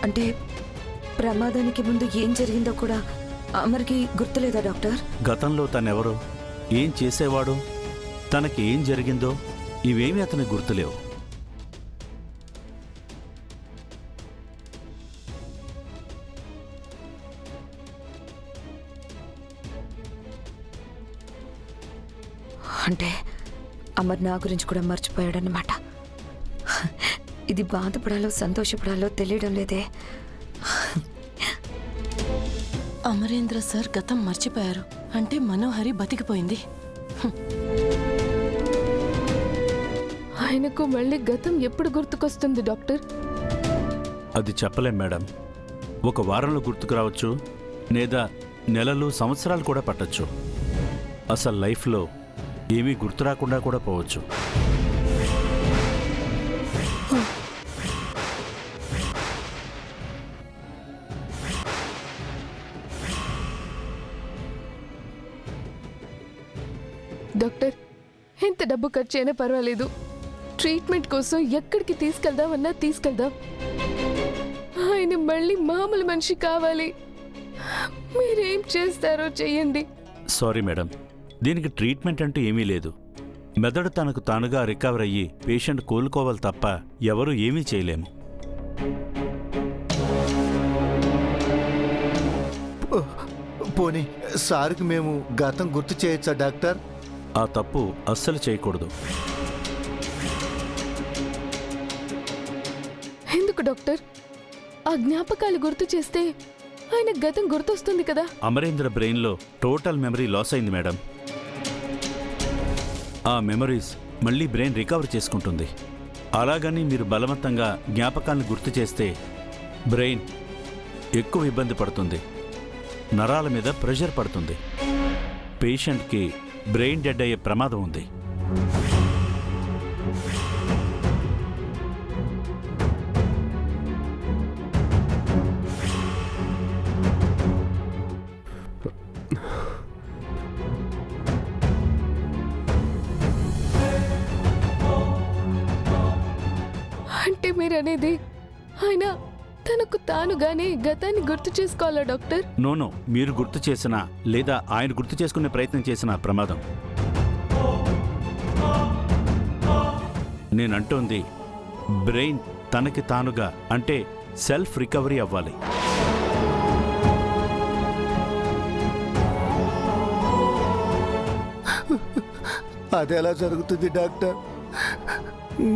అంటే ప్రమాదానికి ముందు ఏం జరిగిందో కూడా అమర్కి గుర్తులేదా డాక్టర్? గతంలో తనెవరో, ఏం చేసేవాడో, తనకి ఏం జరిగిందో ఇవేమీ అతనికి గుర్తులేవు. అంటే అమర్ నా గురించి కూడా మర్చిపోయాడన్నమాట. ఇది బాధపడాలో సంతోషపడాలో తెలియడం లేదే. అమరేంద్ర సార్ గతం మర్చిపోయారు అంటే మనోహరి బతికిపోయింది. ఆయనకు మళ్ళీ గతం ఎప్పుడు గుర్తుకొస్తుంది డాక్టర్? అది చెప్పలేం మేడం. ఒక వారంలో గుర్తుకు రావచ్చు, లేదా నెలలు సంవత్సరాలు కూడా పట్టచ్చు. అసలు లైఫ్లో ఏమీ గుర్తు రాకుండా కూడా పోవచ్చు. డాక్టర్, ఎంత డబ్బు ఖర్చు అయినా పర్వాలేదు, ట్రీట్మెంట్ కోసం ఎక్కడికి తీసుకెళ్దామన్నా తీసుకెళ్దాం. ఆయన మళ్ళీ మామూలు మనిషి కావాలి. మీరేం చేస్తారో చెయ్యండి. సారీ మేడం, దీనికి ట్రీట్మెంట్ అంటూ ఏమీ లేదు. మెదడు తనకు తానుగా రికవర్ అయ్యి పేషెంట్ కోలుకోవాలి తప్ప ఎవరూ ఏమీ చేయలేము. పోనీ సార్కి మేము గతం గుర్తు చేయొచ్చా డాక్టర్? ఆ తప్పు అస్సలు చేయకూడదు. ఎందుకు డాక్టర్? ఆ జ్ఞాపకాలు గుర్తు చేస్తే ఆయన గతం గుర్తొస్తుంది కదా. అమరేంద్ర బ్రెయిన్లో టోటల్ మెమరీ లాస్ అయింది మేడం. ఆ మెమరీస్ మళ్ళీ బ్రెయిన్ రికవర్ చేసుకుంటుంది. అలాగని మీరు బలవంతంగా జ్ఞాపకాలను గుర్తు చేస్తే బ్రెయిన్ ఎక్కువ ఇబ్బంది పడుతుంది, నరాల మీద ప్రెషర్ పడుతుంది. పేషెంట్కి బ్రెయిన్ డెడ్ అయ్యే ప్రమాదం ఉంది. అంటే మీరనేది ఆయన తనకు తానుగానే గతాన్ని గుర్తు చేసుకోవాలా డాక్టర్? నోనో, మీరు గుర్తు చేసినా లేదా ఆయన గుర్తు చేసుకునే ప్రయత్నం చేసిన ప్రమాదం. నేనంటోంది బ్రెయిన్ తనకి తానుగా అంటే సెల్ఫ్ రికవరీ అవ్వాలి. అదెలా జరుగుతుంది డాక్టర్?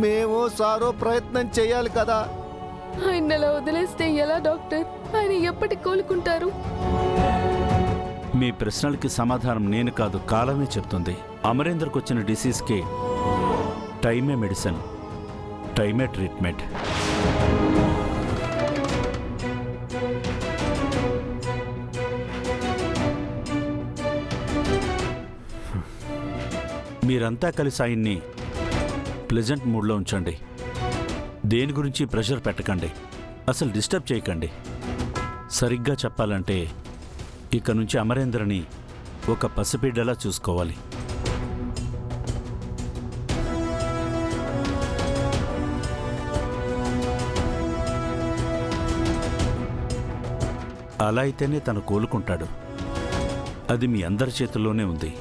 మేము సారో ప్రయత్నం చేయాలి కదా. ఆయన అలా వదిలేస్తే ఎలా డాక్టర్? ఆయన ఎప్పటి కోలుకుంటారు? మీ ప్రశ్నలకి సమాధానం నేను కాదు, కాలమే చెప్తుంది. అమరేంద్రకు వచ్చిన డిసీజ్కి టైమే మెడిసిన్, టైమే ట్రీట్మెంట్. మీరంతా కలిసి ఆయన్ని ప్లెజెంట్ మూడ్లో ఉంచండి. దేని గురించి ప్రెషర్ పెట్టకండి, అసలు డిస్టర్బ్ చేయకండి. సరిగ్గా చెప్పాలంటే ఇక నుంచి అమరేంద్రని ఒక పసిబిడ్డలా చూసుకోవాలి. అలా అయితేనే తను కోలుకుంటాడు. అది మీ అందరి చేతుల్లోనే ఉంది.